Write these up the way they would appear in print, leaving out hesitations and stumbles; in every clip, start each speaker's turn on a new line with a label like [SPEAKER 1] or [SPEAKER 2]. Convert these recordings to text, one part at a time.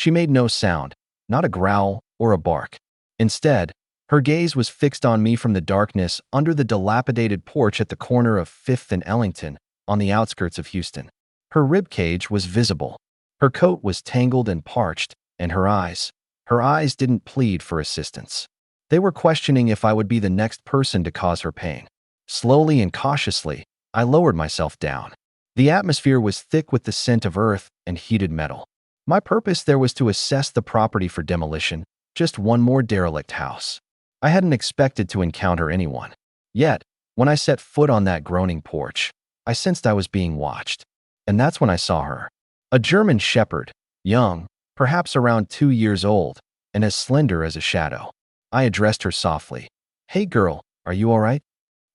[SPEAKER 1] She made no sound, not a growl or a bark. Instead, her gaze was fixed on me from the darkness under the dilapidated porch at the corner of 5th and Ellington, on the outskirts of Houston. Her rib cage was visible. Her coat was tangled and parched, and her eyes didn't plead for assistance. They were questioning if I would be the next person to cause her pain. Slowly and cautiously, I lowered myself down. The atmosphere was thick with the scent of earth and heated metal. My purpose there was to assess the property for demolition, just one more derelict house. I hadn't expected to encounter anyone. Yet, when I set foot on that groaning porch, I sensed I was being watched. And that's when I saw her. A German shepherd, young, perhaps around 2 years old, and as slender as a shadow. I addressed her softly. "Hey girl, are you all right?"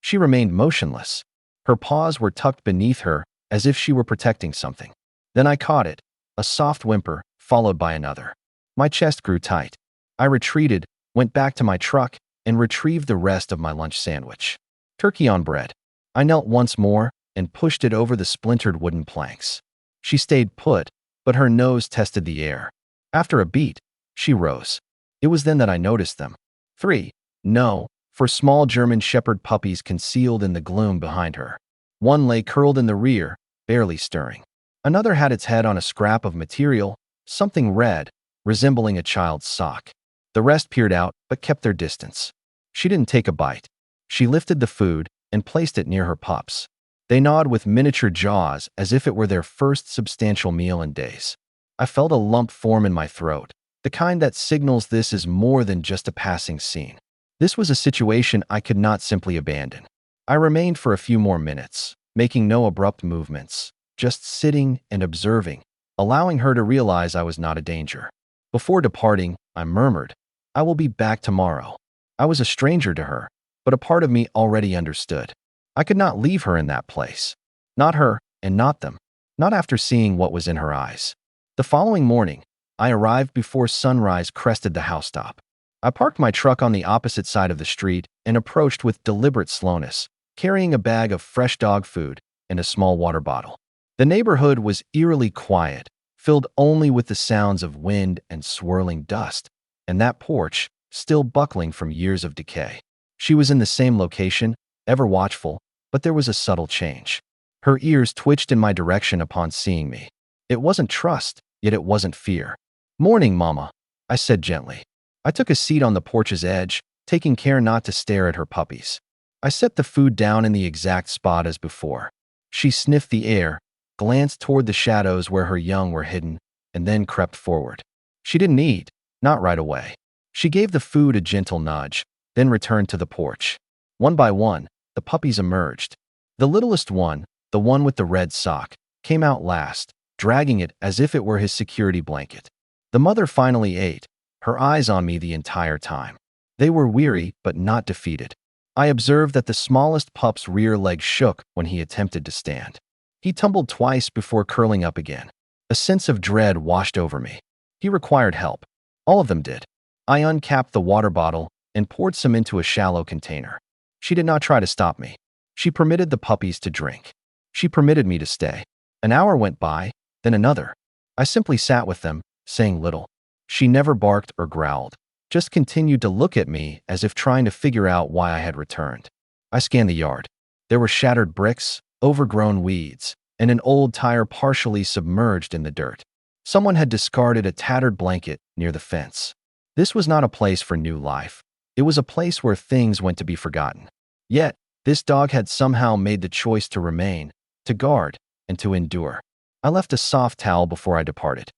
[SPEAKER 1] She remained motionless. Her paws were tucked beneath her as if she were protecting something. Then I caught it, a soft whimper, followed by another. My chest grew tight. I retreated, went back to my truck, and retrieved the rest of my lunch sandwich. Turkey on bread. I knelt once more and pushed it over the splintered wooden planks. She stayed put, but her nose tested the air. After a beat, she rose. It was then that I noticed them. 3. No, for small German shepherd puppies concealed in the gloom behind her. One lay curled in the rear, barely stirring. Another had its head on a scrap of material, something red, resembling a child's sock. The rest peered out, but kept their distance. She didn't take a bite. She lifted the food and placed it near her pups. They gnawed with miniature jaws as if it were their first substantial meal in days. I felt a lump form in my throat, the kind that signals this is more than just a passing scene. This was a situation I could not simply abandon. I remained for a few more minutes, making no abrupt movements, just sitting and observing, allowing her to realize I was not a danger. Before departing, I murmured, "I will be back tomorrow." I was a stranger to her, but a part of me already understood. I could not leave her in that place. Not her, and not them. Not after seeing what was in her eyes. The following morning, I arrived before sunrise crested the housetop. I parked my truck on the opposite side of the street and approached with deliberate slowness, carrying a bag of fresh dog food and a small water bottle. The neighborhood was eerily quiet, filled only with the sounds of wind and swirling dust, and that porch, still buckling from years of decay. She was in the same location, ever watchful, but there was a subtle change. Her ears twitched in my direction upon seeing me. It wasn't trust, yet it wasn't fear. "Morning, Mama," I said gently. I took a seat on the porch's edge, taking care not to stare at her puppies. I set the food down in the exact spot as before. She sniffed the air, glanced toward the shadows where her young were hidden, and then crept forward. She didn't eat, not right away. She gave the food a gentle nudge, then returned to the porch. One by one, the puppies emerged. The littlest one, the one with the red sock, came out last, dragging it as if it were his security blanket. The mother finally ate, her eyes on me the entire time. They were weary but not defeated. I observed that the smallest pup's rear leg shook when he attempted to stand. He tumbled twice before curling up again. A sense of dread washed over me. He required help. All of them did. I uncapped the water bottle and poured some into a shallow container. She did not try to stop me. She permitted the puppies to drink. She permitted me to stay. An hour went by, then another. I simply sat with them, saying little. She never barked or growled, just continued to look at me as if trying to figure out why I had returned. I scanned the yard. There were shattered bricks, overgrown weeds, and an old tire partially submerged in the dirt. Someone had discarded a tattered blanket near the fence. This was not a place for new life. It was a place where things went to be forgotten. Yet, this dog had somehow made the choice to remain, to guard, and to endure. I left a soft towel before I departed.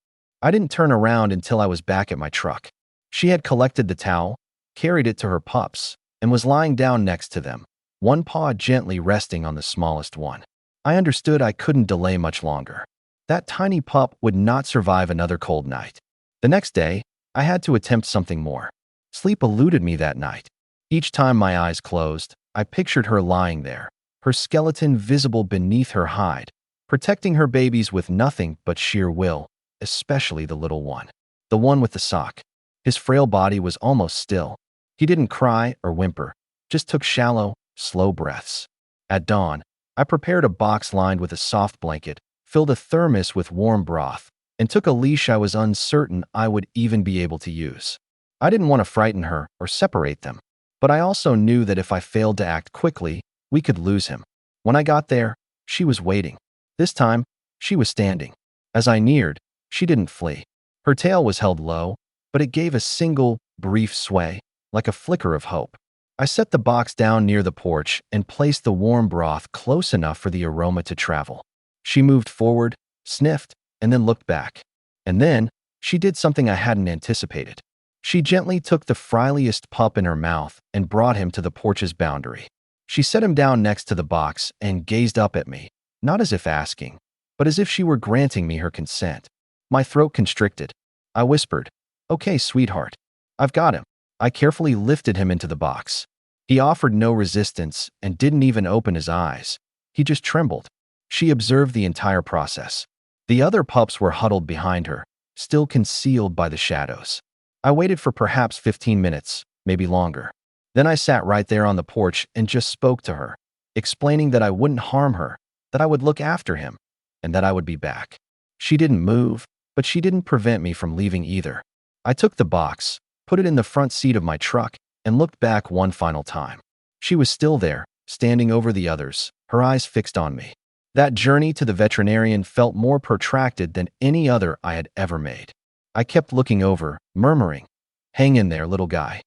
[SPEAKER 1] I didn't turn around until I was back at my truck. She had collected the towel, carried it to her pups, and was lying down next to them, one paw gently resting on the smallest one. I understood I couldn't delay much longer. That tiny pup would not survive another cold night. The next day, I had to attempt something more. Sleep eluded me that night. Each time my eyes closed, I pictured her lying there, her skeleton visible beneath her hide, protecting her babies with nothing but sheer will, especially the little one. The one with the sock. His frail body was almost still. He didn't cry or whimper, just took shallow, slow breaths. At dawn, I prepared a box lined with a soft blanket, filled a thermos with warm broth, and took a leash I was uncertain I would even be able to use. I didn't want to frighten her or separate them, but I also knew that if I failed to act quickly, we could lose him. When I got there, she was waiting. This time, she was standing. As I neared, she didn't flee. Her tail was held low, but it gave a single, brief sway, like a flicker of hope. I set the box down near the porch and placed the warm broth close enough for the aroma to travel. She moved forward, sniffed, and then looked back. And then, she did something I hadn't anticipated. She gently took the frieliest pup in her mouth and brought him to the porch's boundary. She set him down next to the box and gazed up at me, not as if asking, but as if she were granting me her consent. My throat constricted. I whispered, "Okay, sweetheart. I've got him." I carefully lifted him into the box. He offered no resistance and didn't even open his eyes. He just trembled. She observed the entire process. The other pups were huddled behind her, still concealed by the shadows. I waited for perhaps 15 minutes, maybe longer. Then I sat right there on the porch and just spoke to her, explaining that I wouldn't harm her, that I would look after him, and that I would be back. She didn't move, but she didn't prevent me from leaving either. I took the box, put it in the front seat of my truck, and looked back one final time. She was still there, standing over the others, her eyes fixed on me. That journey to the veterinarian felt more protracted than any other I had ever made. I kept looking over, murmuring, "Hang in there, little guy."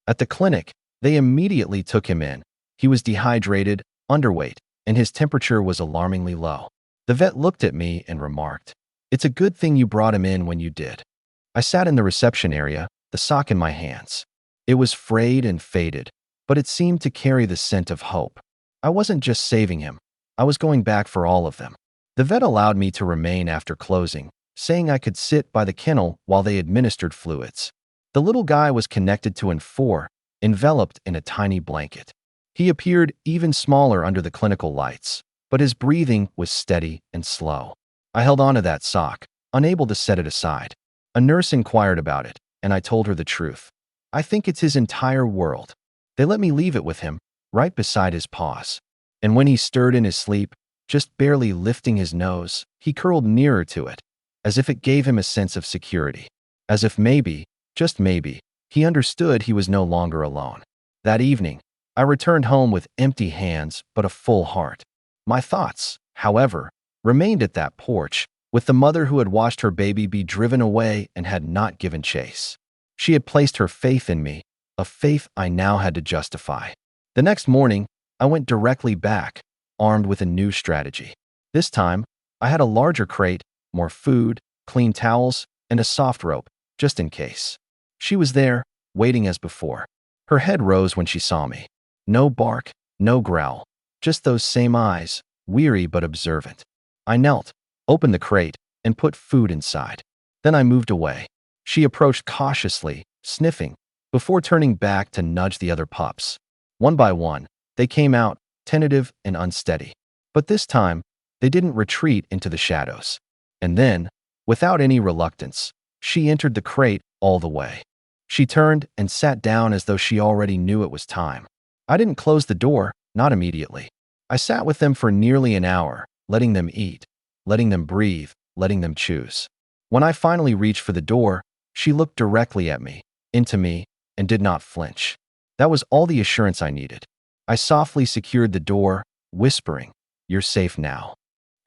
[SPEAKER 1] At the clinic, they immediately took him in. He was dehydrated, underweight, and his temperature was alarmingly low. The vet looked at me and remarked, "It's a good thing you brought him in when you did." I sat in the reception area, the sock in my hands. It was frayed and faded, but it seemed to carry the scent of hope. I wasn't just saving him. I was going back for all of them. The vet allowed me to remain after closing, saying I could sit by the kennel while they administered fluids. The little guy was connected to an N4, enveloped in a tiny blanket. He appeared even smaller under the clinical lights, but his breathing was steady and slow. I held onto that sock, unable to set it aside. A nurse inquired about it, and I told her the truth. "I think it's his entire world." They let me leave it with him, right beside his paws. And when he stirred in his sleep, just barely lifting his nose, he curled nearer to it, as if it gave him a sense of security. As if maybe, just maybe, he understood he was no longer alone. That evening, I returned home with empty hands but a full heart. My thoughts, however, remained at that porch, with the mother who had watched her baby be driven away and had not given chase. She had placed her faith in me, a faith I now had to justify. The next morning, I went directly back, armed with a new strategy. This time, I had a larger crate, more food, clean towels, and a soft rope, just in case. She was there, waiting as before. Her head rose when she saw me. No bark, no growl, just those same eyes, weary but observant. I knelt, opened the crate, and put food inside. Then I moved away. She approached cautiously, sniffing, before turning back to nudge the other pups. One by one, they came out, tentative and unsteady. But this time, they didn't retreat into the shadows. And then, without any reluctance, she entered the crate all the way. She turned and sat down as though she already knew it was time. I didn't close the door, not immediately. I sat with them for nearly an hour, letting them eat, letting them breathe, letting them choose. When I finally reached for the door, she looked directly at me, into me, and did not flinch. That was all the assurance I needed. I softly secured the door, whispering, "You're safe now."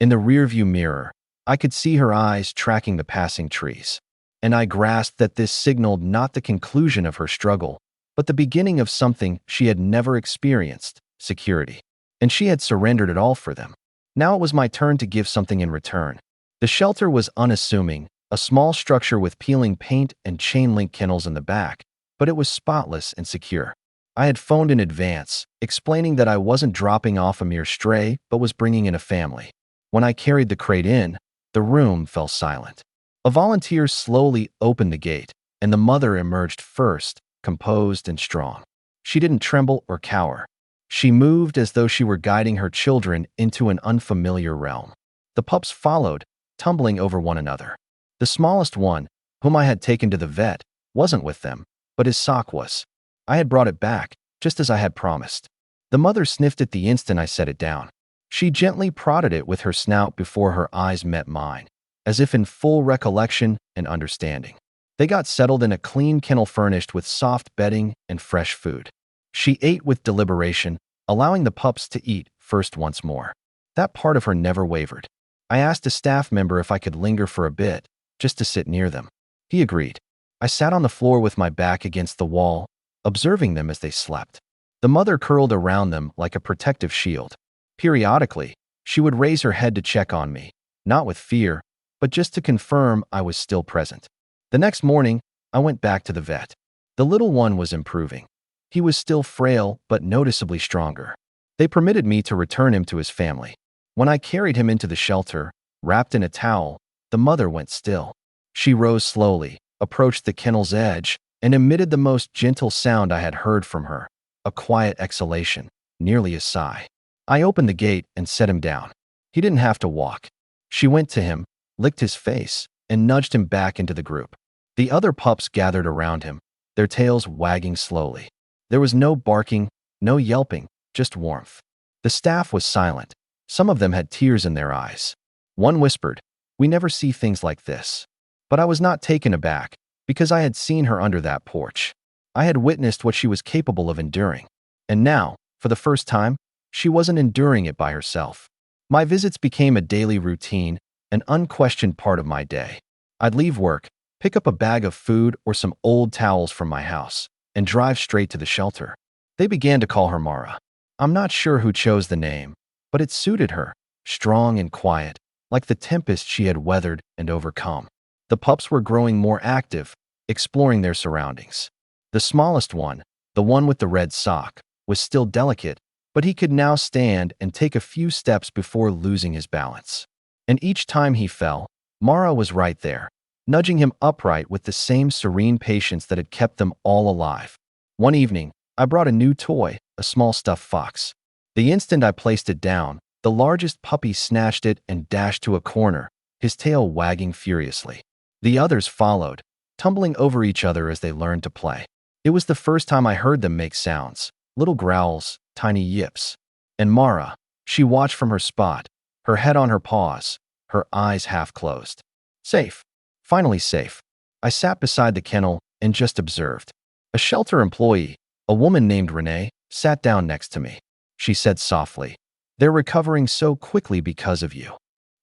[SPEAKER 1] In the rearview mirror, I could see her eyes tracking the passing trees, and I grasped that this signaled not the conclusion of her struggle, but the beginning of something she had never experienced, security. And she had surrendered it all for them. Now it was my turn to give something in return. The shelter was unassuming, a small structure with peeling paint and chain-link kennels in the back, but it was spotless and secure. I had phoned in advance, explaining that I wasn't dropping off a mere stray, but was bringing in a family. When I carried the crate in, the room fell silent. A volunteer slowly opened the gate, and the mother emerged first, composed and strong. She didn't tremble or cower. She moved as though she were guiding her children into an unfamiliar realm. The pups followed, tumbling over one another. The smallest one, whom I had taken to the vet, wasn't with them, but his sock was. I had brought it back, just as I had promised. The mother sniffed it the instant I set it down. She gently prodded it with her snout before her eyes met mine. as if in full recollection and understanding. They got settled in a clean kennel furnished with soft bedding and fresh food. She ate with deliberation, allowing the pups to eat first once more. That part of her never wavered. I asked a staff member if I could linger for a bit, just to sit near them. He agreed. I sat on the floor with my back against the wall, observing them as they slept. The mother curled around them like a protective shield. Periodically, she would raise her head to check on me, not with fear, but just to confirm I was still present. The next morning, I went back to the vet. The little one was improving. He was still frail, but noticeably stronger. They permitted me to return him to his family. When I carried him into the shelter, wrapped in a towel, the mother went still. She rose slowly, approached the kennel's edge, and emitted the most gentle sound I had heard from her, a quiet exhalation, nearly a sigh. I opened the gate and set him down. He didn't have to walk. She went to him, licked his face, and nudged him back into the group. The other pups gathered around him, their tails wagging slowly. There was no barking, no yelping, just warmth. The staff was silent. Some of them had tears in their eyes. One whispered, "We never see things like this." But I was not taken aback, because I had seen her under that porch. I had witnessed what she was capable of enduring. And now, for the first time, she wasn't enduring it by herself. My visits became a daily routine, an unquestioned part of my day. I'd leave work, pick up a bag of food or some old towels from my house, and drive straight to the shelter. They began to call her Mara. I'm not sure who chose the name, but it suited her, strong and quiet, like the tempest she had weathered and overcome. The pups were growing more active, exploring their surroundings. The smallest one, the one with the red sock, was still delicate, but he could now stand and take a few steps before losing his balance. And each time he fell, Mara was right there, nudging him upright with the same serene patience that had kept them all alive. One evening, I brought a new toy, a small stuffed fox. The instant I placed it down, the largest puppy snatched it and dashed to a corner, his tail wagging furiously. The others followed, tumbling over each other as they learned to play. It was the first time I heard them make sounds, little growls, tiny yips. And Mara, she watched from her spot, her head on her paws, her eyes half closed. Safe. Finally safe. I sat beside the kennel and just observed. A shelter employee, a woman named Renee, sat down next to me. She said softly, "They're recovering so quickly because of you."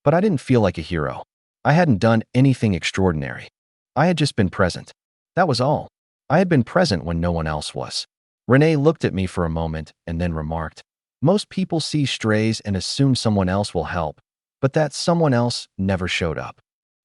[SPEAKER 1] But I didn't feel like a hero. I hadn't done anything extraordinary. I had just been present. That was all. I had been present when no one else was. Renee looked at me for a moment and then remarked, "Most people see strays and assume someone else will help, but that someone else never showed up."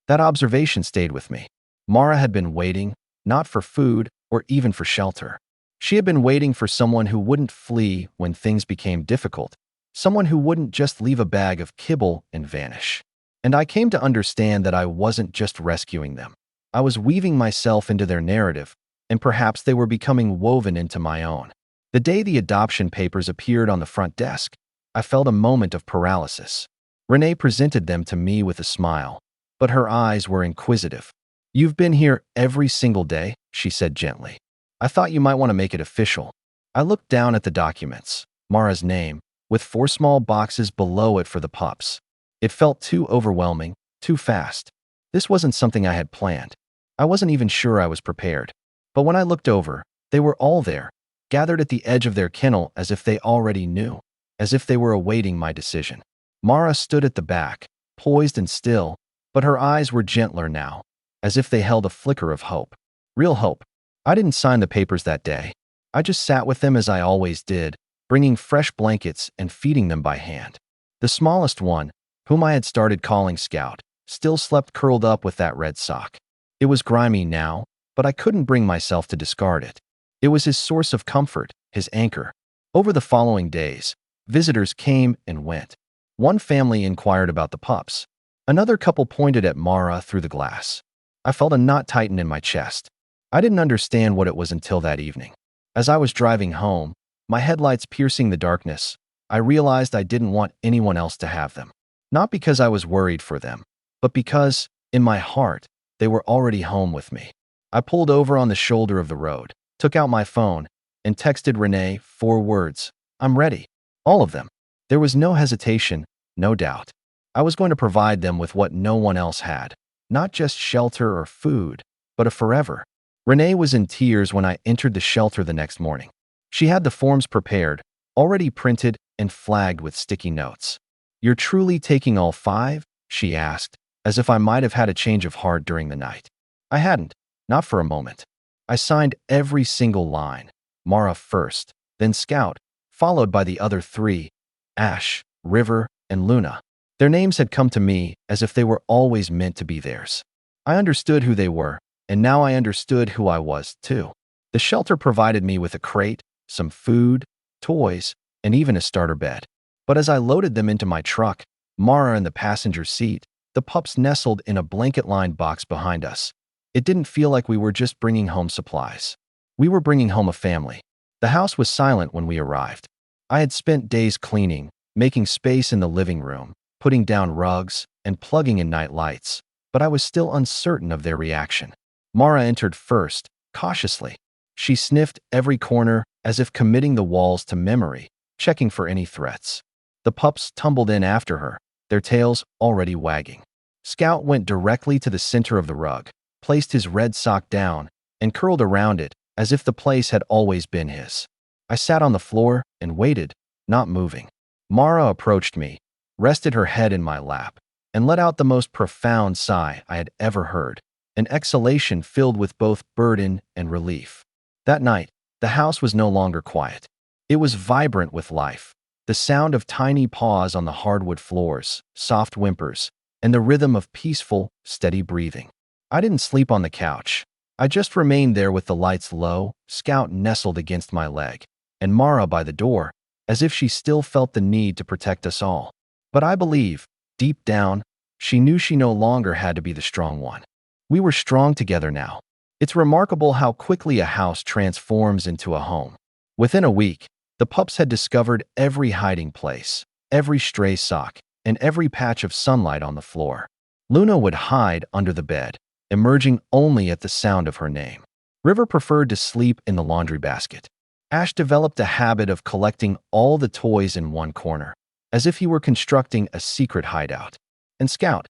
[SPEAKER 1] That observation stayed with me. Mara had been waiting, not for food or even for shelter. She had been waiting for someone who wouldn't flee when things became difficult, someone who wouldn't just leave a bag of kibble and vanish. And I came to understand that I wasn't just rescuing them. I was weaving myself into their narrative, and perhaps they were becoming woven into my own. The day the adoption papers appeared on the front desk, I felt a moment of paralysis. Renee presented them to me with a smile, but her eyes were inquisitive. "You've been here every single day," she said gently. "I thought you might want to make it official." I looked down at the documents, Mara's name, with 4 small boxes below it for the pups. It felt too overwhelming, too fast. This wasn't something I had planned. I wasn't even sure I was prepared. But when I looked over, they were all there, gathered at the edge of their kennel as if they already knew, as if they were awaiting my decision. Mara stood at the back, poised and still, but her eyes were gentler now, as if they held a flicker of hope. Real hope. I didn't sign the papers that day. I just sat with them as I always did, bringing fresh blankets and feeding them by hand. The smallest one, whom I had started calling Scout, still slept curled up with that red sock. It was grimy now, but I couldn't bring myself to discard it. It was his source of comfort, his anchor. Over the following days, visitors came and went. One family inquired about the pups. Another couple pointed at Mara through the glass. I felt a knot tighten in my chest. I didn't understand what it was until that evening. As I was driving home, my headlights piercing the darkness, I realized I didn't want anyone else to have them. Not because I was worried for them, but because, in my heart, they were already home with me. I pulled over on the shoulder of the road, took out my phone, and texted Renee 4 words. "I'm ready." All of them. There was no hesitation, no doubt. I was going to provide them with what no one else had, not just shelter or food, but a forever. Renee was in tears when I entered the shelter the next morning. She had the forms prepared, already printed and flagged with sticky notes. "You're truly taking all 5?" she asked, as if I might have had a change of heart during the night. I hadn't, not for a moment. I signed every single line, Mara first, then Scout, followed by the other 3, Ash, River, and Luna. Their names had come to me as if they were always meant to be theirs. I understood who they were, and now I understood who I was, too. The shelter provided me with a crate, some food, toys, and even a starter bed. But as I loaded them into my truck, Mara in the passenger seat, the pups nestled in a blanket-lined box behind us. It didn't feel like we were just bringing home supplies. We were bringing home a family. The house was silent when we arrived. I had spent days cleaning, making space in the living room, putting down rugs, and plugging in night lights, but I was still uncertain of their reaction. Mara entered first, cautiously. She sniffed every corner as if committing the walls to memory, checking for any threats. The pups tumbled in after her, their tails already wagging. Scout went directly to the center of the rug, placed his red sock down, and curled around it as if the place had always been his. I sat on the floor and waited, not moving. Mara approached me, rested her head in my lap, and let out the most profound sigh I had ever heard, an exhalation filled with both burden and relief. That night, the house was no longer quiet. It was vibrant with life. The sound of tiny paws on the hardwood floors, soft whimpers, and the rhythm of peaceful, steady breathing. I didn't sleep on the couch. I just remained there with the lights low, Scout nestled against my leg, and Mara by the door, as if she still felt the need to protect us all. But I believe, deep down, she knew she no longer had to be the strong one. We were strong together now. It's remarkable how quickly a house transforms into a home. Within a week, the pups had discovered every hiding place, every stray sock, and every patch of sunlight on the floor. Luna would hide under the bed, emerging only at the sound of her name. River preferred to sleep in the laundry basket. Ash developed a habit of collecting all the toys in one corner, as if he were constructing a secret hideout. And Scout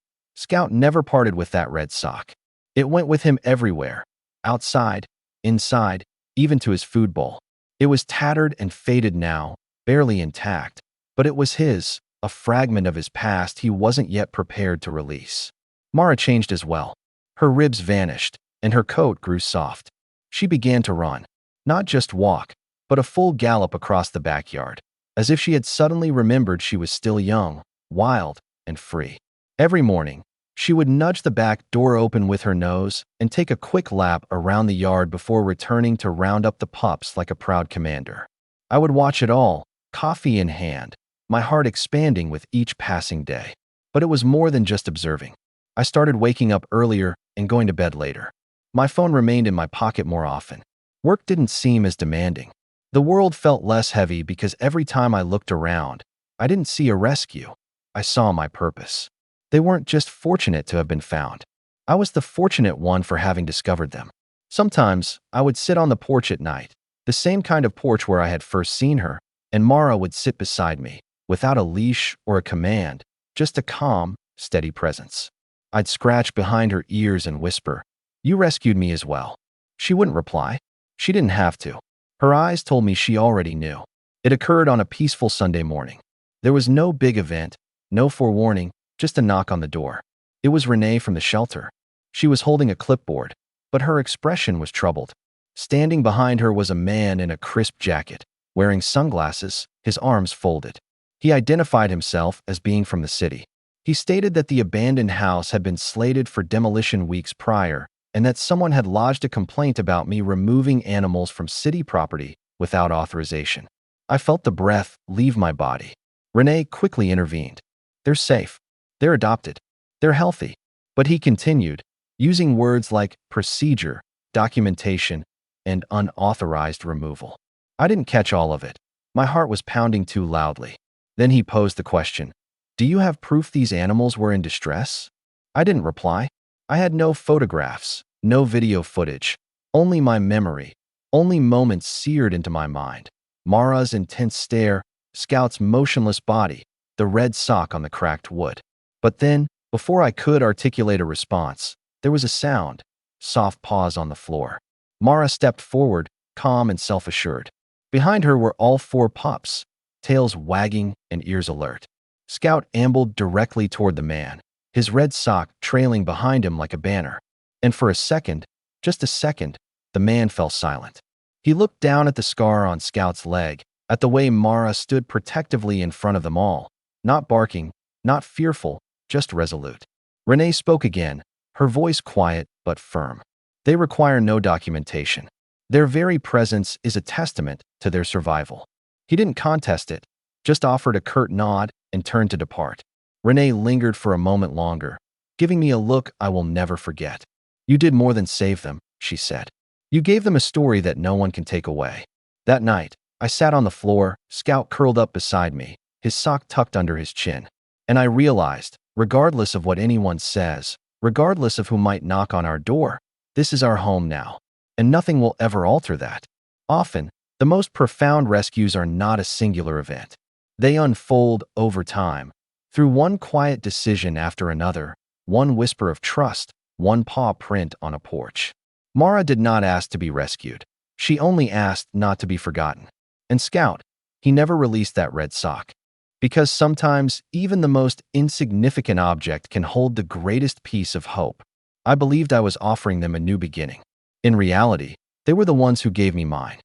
[SPEAKER 1] never parted with that red sock. It went with him everywhere, outside, inside, even to his food bowl. It was tattered and faded now, barely intact, but it was his, a fragment of his past he wasn't yet prepared to release. Mara changed as well. Her ribs vanished, and her coat grew soft. She began to run, not just walk, but a full gallop across the backyard, as if she had suddenly remembered she was still young, wild, and free. Every morning, she would nudge the back door open with her nose and take a quick lap around the yard before returning to round up the pups like a proud commander. I would watch it all, coffee in hand, my heart expanding with each passing day. But it was more than just observing. I started waking up earlier and going to bed later. My phone remained in my pocket more often. Work didn't seem as demanding. The world felt less heavy because every time I looked around, I didn't see a rescue. I saw my purpose. They weren't just fortunate to have been found. I was the fortunate one for having discovered them. Sometimes, I would sit on the porch at night, the same kind of porch where I had first seen her, and Mara would sit beside me, without a leash or a command, just a calm, steady presence. I'd scratch behind her ears and whisper, "You rescued me as well." She wouldn't reply. She didn't have to. Her eyes told me she already knew. It occurred on a peaceful Sunday morning. There was no big event, no forewarning, just a knock on the door. It was Renee from the shelter. She was holding a clipboard, but her expression was troubled. Standing behind her was a man in a crisp jacket, wearing sunglasses, his arms folded. He identified himself as being from the city. He stated that the abandoned house had been slated for demolition weeks prior, and that someone had lodged a complaint about me removing animals from city property without authorization. I felt the breath leave my body. Renee quickly intervened. "They're safe. They're adopted. They're healthy." But he continued, using words like procedure, documentation, and unauthorized removal. I didn't catch all of it. My heart was pounding too loudly. Then he posed the question, "Do you have proof these animals were in distress?" I didn't reply. I had no photographs, no video footage, only my memory, only moments seared into my mind. Mara's intense stare, Scout's motionless body, the red sock on the cracked wood. But then, before I could articulate a response, there was a sound, soft pause on the floor. Mara stepped forward, calm and self-assured. Behind her were all four pups, tails wagging and ears alert. Scout ambled directly toward the man, his red sock trailing behind him like a banner. And for a second, just a second, the man fell silent. He looked down at the scar on Scout's leg, at the way Mara stood protectively in front of them all, not barking, not fearful, just resolute. Renee spoke again, her voice quiet but firm. They require no documentation. Their very presence is a testament to their survival. He didn't contest it, just offered a curt nod and turned to depart. Renee lingered for a moment longer, giving me a look I will never forget. "You did more than save them," she said. "You gave them a story that no one can take away." That night, I sat on the floor, Scout curled up beside me, his sock tucked under his chin. And I realized, regardless of what anyone says, regardless of who might knock on our door, this is our home now. And nothing will ever alter that. Often, the most profound rescues are not a singular event. They unfold over time, through one quiet decision after another, one whisper of trust, one paw print on a porch. Mara did not ask to be rescued. She only asked not to be forgotten. And Scout, he never released that red sock. Because sometimes, even the most insignificant object can hold the greatest piece of hope. I believed I was offering them a new beginning. In reality, they were the ones who gave me mine.